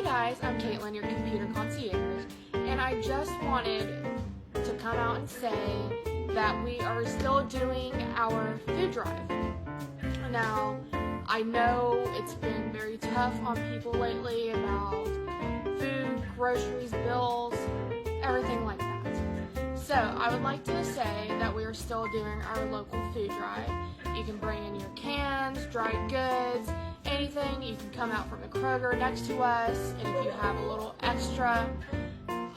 guys, I'm Caitlin, your computer concierge, and I just wanted to come out and say that we are still doing our food drive. Now, I know it's been very tough on people lately about food, groceries, bills, everything like that. So, I would like to say that we are still doing our local food drive. You can bring in your cans, dried goods, anything. You can come out from the Kroger next to us, and if you have a little extra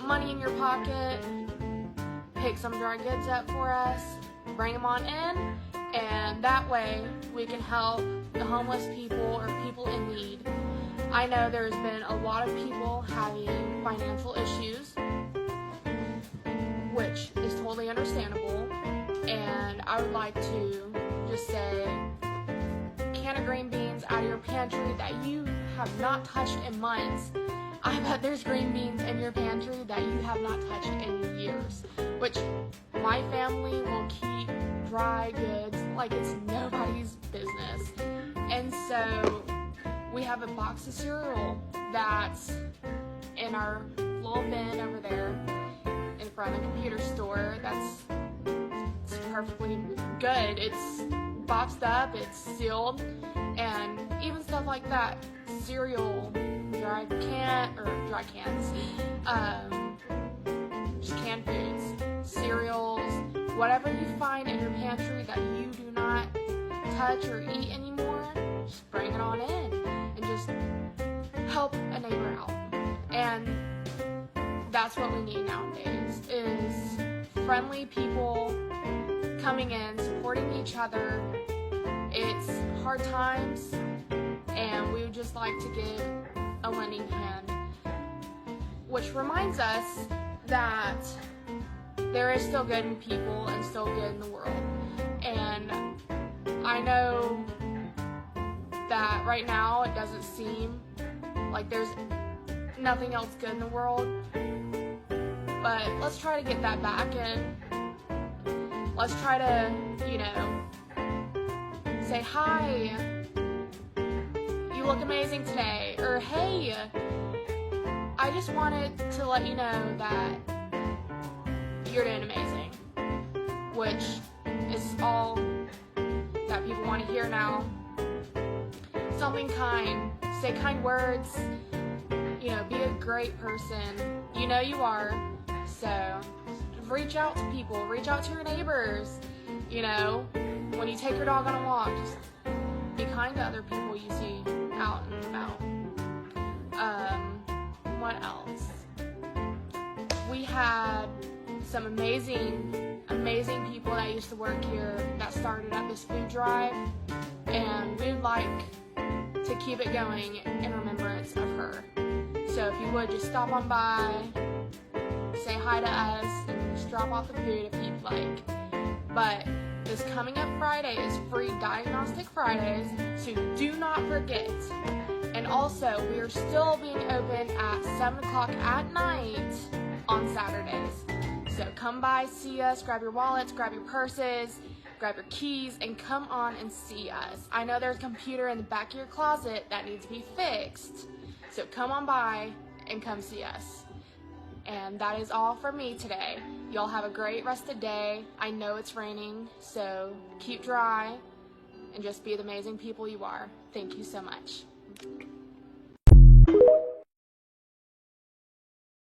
money in your pocket, pick some dry goods up for us, bring them on in, and that way we can help the homeless people or people in need. I know there's been a lot of people having financial issues, which is totally understandable, and I would like to just say, can of green beans out of your pantry that you have not touched in months. I bet there's green beans in your pantry that you have not touched in years, which my family will keep dry goods like it's nobody's business. And so we have a box of cereal that's in our little bin over there in front of the computer store. It's perfectly good. It's boxed up, it's sealed, and even stuff like that, cereal, dry cans, just canned foods, cereals, whatever you find in your pantry that you do not touch or eat anymore, just bring it on in and just help a neighbor out. And that's what we need nowadays, is friendly people coming in, supporting each other. It's hard times, and we would just like to give a lending hand, which reminds us that there is still good in people and still good in the world. And I know that right now it doesn't seem like there's nothing else good in the world, but let's try to get that back, and let's try to, say, hi, you look amazing today, or hey, I just wanted to let you know that you're doing amazing, which is all that people want to hear now. Something kind, say kind words, be a great person, you are. So reach out to people, reach out to your neighbors, when you take your dog on a walk, just be kind to other people you see out and about. What else? We had some amazing people that used to work here that started up this food drive, and we would like to keep it going in remembrance of her. So if you would just stop on by, say hi to us, and just drop off the food if you'd like. But this coming up Friday is free Diagnostic Fridays, so do not forget. And also, we are still being open at 7 o'clock at night on Saturdays. So come by, see us, grab your wallets, grab your purses, grab your keys, and come on and see us. I know there's a computer in the back of your closet that needs to be fixed, so come on by and come see us. And that is all from me today. Y'all have a great rest of the day. I know it's raining, so keep dry and just be the amazing people you are. Thank you so much.